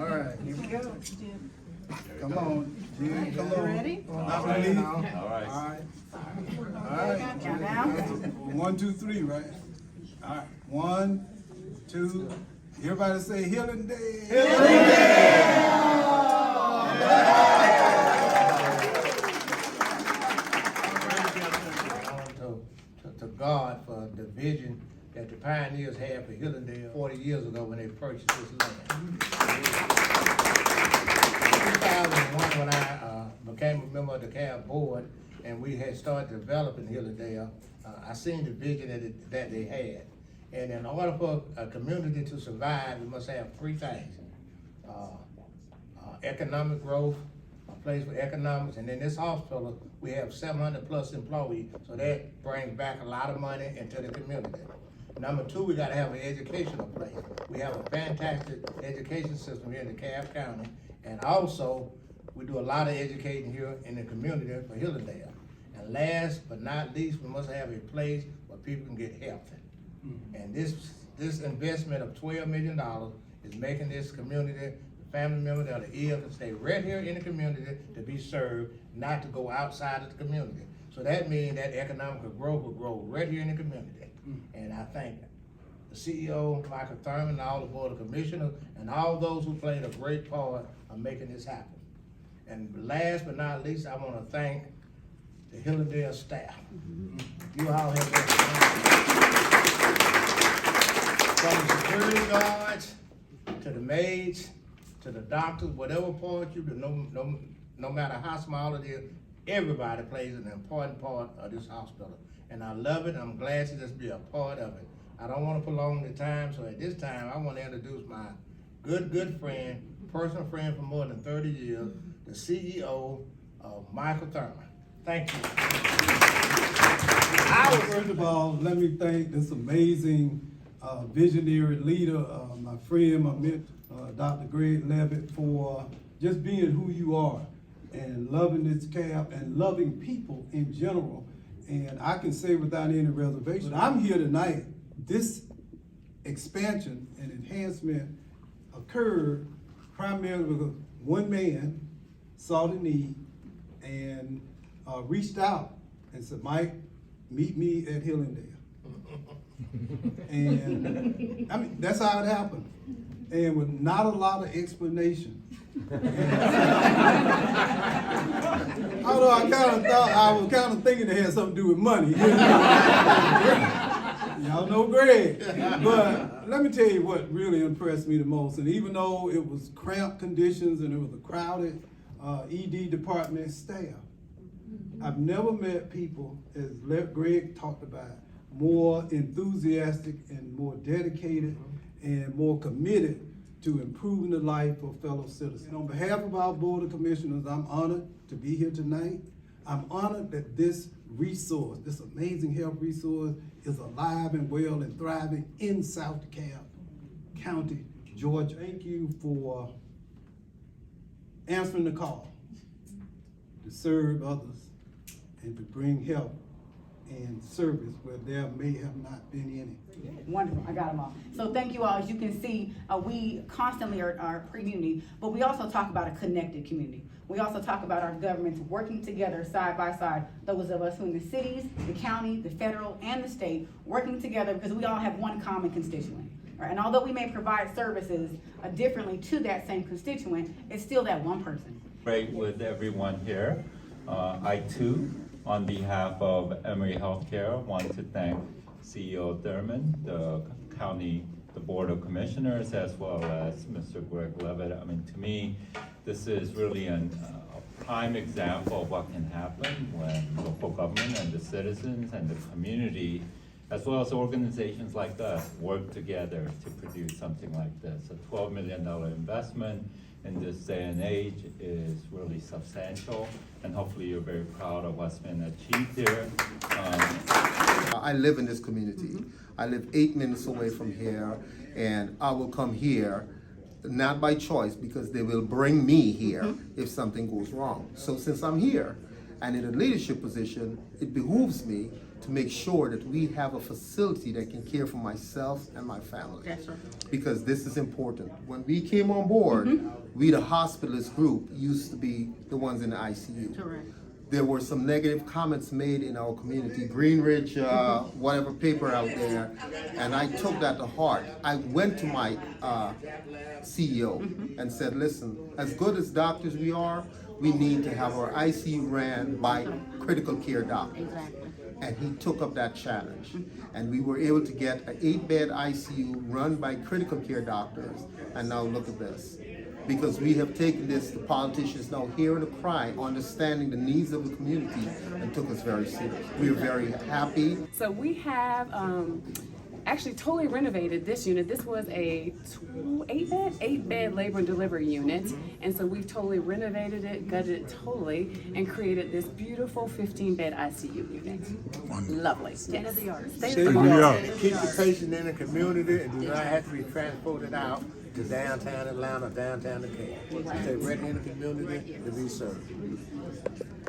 All right, here we go. Come on, Jim, come on. Ready? Not ready. All right. All right. Count down. 1, 2, 3, right? All right, 1, 2. Everybody say Hillandale. To God for the vision that the pioneers had for Hillandale 40 years ago when they purchased this land. In 2001, when I became a member of the CAB board and we had started developing Hillandale, I seen the vision that they had. And in order for a community to survive, we must have three things. Economic growth, a place for economics, and in this hospital, we have 700 plus employees, so that brings back a lot of money into the community. Number two, we gotta have an educational place. We have a fantastic education system here in DeKalb County, and also, we do a lot of educating here in the community for Hillandale. And last but not least, we must have a place where people can get healthy. And this investment of $12 million is making this community, the family members that are ill, to stay right here in the community to be served, not to go outside of the community. So that means that economic growth will grow right here in the community. And I thank the CEO, Michael Thurman, and all the board of commissioners, and all those who played a great part of making this happen. And last but not least, I want to thank the Hillandale staff. You all have been from the security guards to the maids to the doctors, whatever part you do, no matter how small it is, everybody plays an important part of this hospital. And I love it. I'm glad to just be a part of it. I don't want to prolong the time, so at this time, I want to introduce my good friend, personal friend for more than 30 years, the CEO of Michael Thurman. Thank you. First of all, let me thank this amazing visionary leader, my friend, my mentor, Dr. Greg Levitt, for just being who you are and loving this CAB and loving people in general. And I can say without any reservation, I'm here tonight. This expansion and enhancement occurred primarily because one man saw the need and reached out and said, Mike, meet me at Hillandale. And I mean, that's how it happened. And with not a lot of explanation. Although I kind of thought, I was kind of thinking it had something to do with money. Y'all know Greg. But let me tell you what really impressed me the most. And even though it was cramped conditions and it was a crowded ED department staff, I've never met people, as Greg talked about, more enthusiastic and more dedicated and more committed to improving the life of fellow citizens. And on behalf of our Board of Commissioners, I'm honored to be here tonight. I'm honored that this resource, this amazing health resource, is alive and well and thriving in South DeKalb County, Georgia. Thank you for answering the call to serve others and to bring help and service where there may have not been any. Wonderful, I got them all. So thank you all. As you can see, we constantly are a community, but we also talk about a connected community. We also talk about our governments working together side by side. Those of us who in the cities, the county, the federal, and the state, working together because we all have one common constituent. Right? And although we may provide services differently to that same constituent, it's still that one person. Great with everyone here. I too, on behalf of Emory Healthcare, want to thank CEO Thurman, the county, the Board of Commissioners, as well as Mr. Greg Levitt. I mean, to me, this is really a prime example of what can happen when local government and the citizens and the community, as well as organizations like us, work together to produce something like this. A $12 million investment in this day and age is really substantial, and hopefully you're very proud of what's been achieved here. I live in this community. I live 8 minutes away from here, and I will come here, not by choice, because they will bring me here if something goes wrong. So since I'm here and in a leadership position, it behooves me to make sure that we have a facility that can care for myself and my family. That's right. Because this is important. When we came on board, we, the hospitalist group, used to be the ones in the ICU. Correct. There were some negative comments made in our community, Greenridge, whatever paper out there, and I took that to heart. I went to my CEO and said, listen, as good as doctors we are, we need to have our ICU ran by critical care doctors. Exactly. And he took up that challenge. And we were able to get an 8-bed ICU run by critical care doctors. And now look at this. Because we have taken this, the politicians now hearing the cry, understanding the needs of the community, and took us very serious. We are very happy. So we have actually totally renovated this unit. This was a 8-bed labor and delivery unit. And so we've totally renovated it, gutted it totally, and created this beautiful 15-bed ICU unit. Lovely. State of the art. State of the art. Keep the patient in the community and do not have to be transported out to downtown Atlanta, downtown Decatur. Stay right in the community to be served.